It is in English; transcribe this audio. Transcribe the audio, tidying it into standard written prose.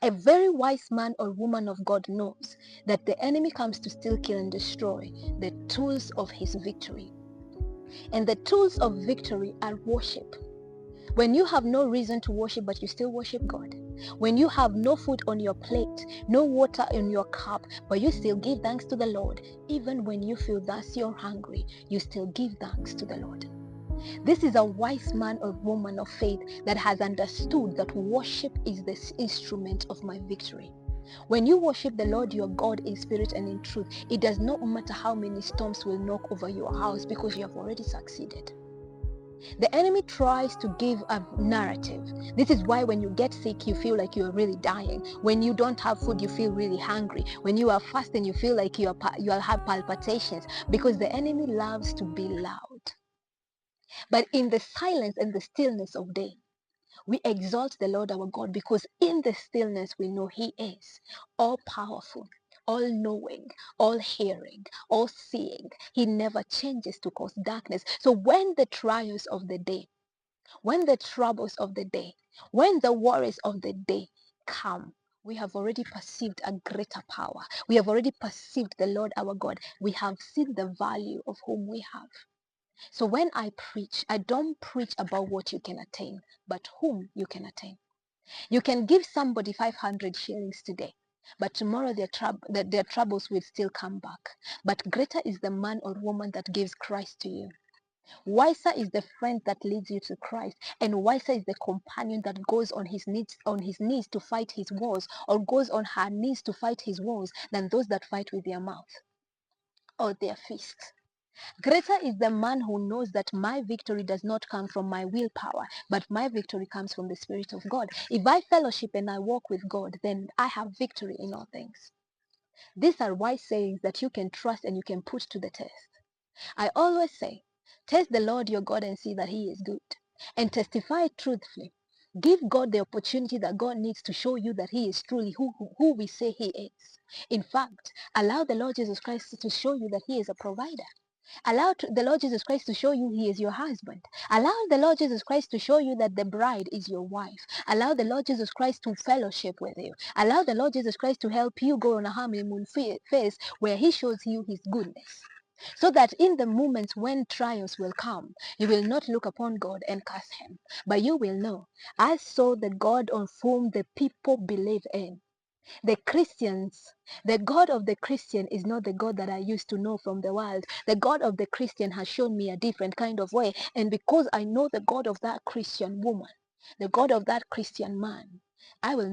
A very wise man or woman of God knows that the enemy comes to steal, kill, and destroy the tools of his victory. And the tools of victory are worship. When you have no reason to worship, but you still worship God. When you have no food on your plate, no water in your cup, but you still give thanks to the Lord. Even when you feel that you're hungry, you still give thanks to the Lord. This is a wise man or woman of faith that has understood that worship is the instrument of my victory. When you worship the Lord your God in spirit and in truth, it does not matter how many storms will knock over your house, because you have already succeeded. The enemy tries to give a narrative. This is why when you get sick, you feel like you're really dying. When you don't have food, you feel really hungry. When you are fasting, you feel like you have palpitations, because the enemy loves to be loud. But in the silence and the stillness of day, we exalt the Lord our God, because in the stillness we know He is all powerful, all knowing, all hearing, all seeing. He never changes to cause darkness. So when the trials of the day, when the troubles of the day, when the worries of the day come, we have already perceived a greater power. We have already perceived the Lord our God. We have seen the value of whom we have. So when I preach, I don't preach about what you can attain, but whom you can attain. You can give somebody 500 shillings today, but tomorrow their troubles will still come back. But greater is the man or woman that gives Christ to you. Wiser is the friend that leads you to Christ, and wiser is the companion that goes on his knees to fight his wars, or goes on her knees to fight his wars, than those that fight with their mouth or their fists. Greater is the man who knows that my victory does not come from my willpower, but my victory comes from the Spirit of God. If I fellowship and I walk with God, then I have victory in all things. These are wise sayings that you can trust and you can put to the test. I always say, test the Lord your God and see that He is good, and testify truthfully. Give God the opportunity that God needs to show you that He is truly who we say He is. In fact, allow the Lord Jesus Christ to show you that He is a provider. Allow the Lord Jesus Christ to show you He is your husband. Allow the Lord Jesus Christ to show you that the bride is your wife. Allow the Lord Jesus Christ to fellowship with you. Allow the Lord Jesus Christ to help you go on a honeymoon phase where He shows you His goodness. So that in the moments when trials will come, you will not look upon God and curse Him, but you will know, I saw the God of whom the people believe in. The Christians, the God of the Christian is not the God that I used to know from the world. The God of the Christian has shown me a different kind of way. And because I know the God of that Christian woman, the God of that Christian man, I will